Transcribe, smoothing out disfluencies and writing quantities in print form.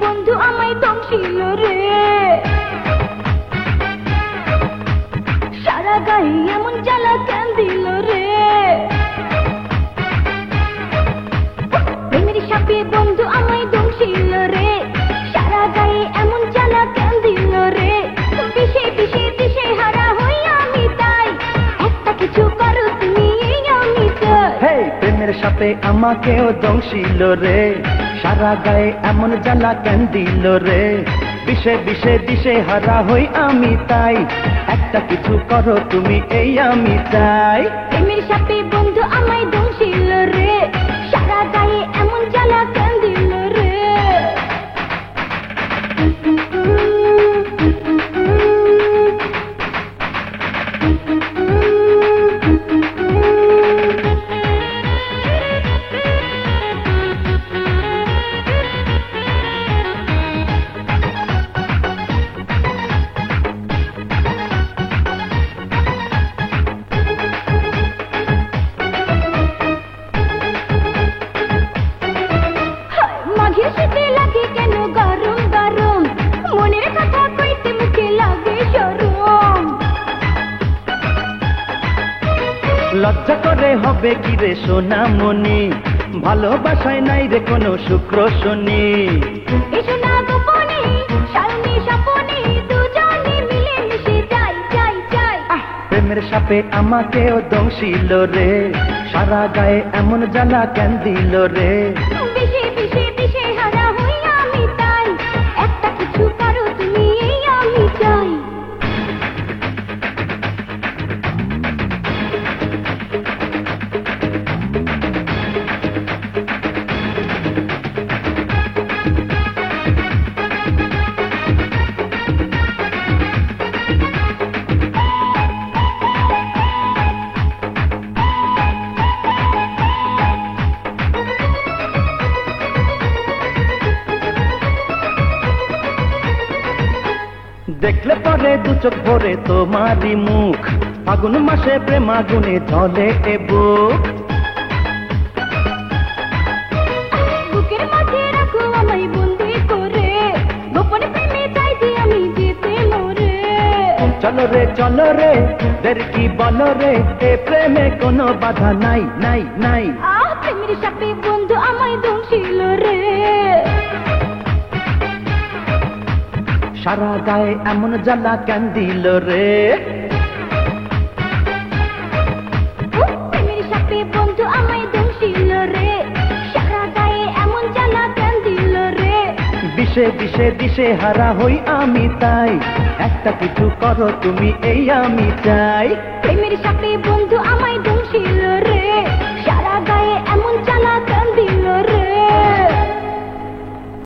বন্ধু আমায় দংশিল রে, সারা গায়ে এমন জ্বালা কেন দিল রে। প্রেমের সাপে বন্ধু আমায় দংশিল রে, সারা গায়ে এমন জ্বালা কেন দিল রে। বিষে বিষে দিশে হারা হই আমি তাই, একটা কিছু করো তুমি এই আমি চাই। হেই প্রেমের সাপে আমাকেও দংশিল রে, সারা গায়ে এমন জ্বালা কেন দিল রে। বিষে বিষে দিশে হারা হই আমি তাই, একটা কিছু করো তুমি এই আমি চাই। প্রেমের সাপে বন্ধু আমায় দংশিল রে, সারা গায়ে এমন জ্বালা কেন দিল রে। মাঘের শীতে লাগে কেন গরম গরম, মনের কথা কইতে মুখে লাগে শরম। লজ্জা করে হবে কি রে সোনামণি, ভালোবাসায় নাই রে কোনো শুক্র শনি। এসো না গোপনে সারণী স্বপনে, দুজনে মিলে মিশে যাই যাই যাই। প্রেমের সাপে আমাকেও দংশিল রে, সারা গায়ে এমন জ্বালা কেন দিল রে। বিষে বিষে দিশে হারা হই আমি তাই, একটা কিছু করো তুমি এই আমি চাই। দেখলে পরে দু চোখ ভরে তোমারই মুখ, ফাগুন মাসে প্রেমাগুনে জ্বলে এ বুক। বুকের মাঝে রাখো আমায় বন্দি করে, গোপন প্রেমে চাই যে আমি যেতে মরে। চলো রে দের কি বলো রে, এ প্রেমে কোনো বাধা নাই নাই নাই। প্রেমের সাপে বন্ধু আমায় দংশিল রে, সারা গায়ে এমন জ্বালা কেন দিল রে। প্রেমের সাপে বন্ধু আমায় দংশিল রে, সারা গায়ে এমন জ্বালা কেন দিল রে। বিষে বিষে দিশে হারা হই আমি তাই, একটা কিছু করো তুমি এই আমি চাই। প্রেমের সাপে বন্ধু আমায় দংশিল রে,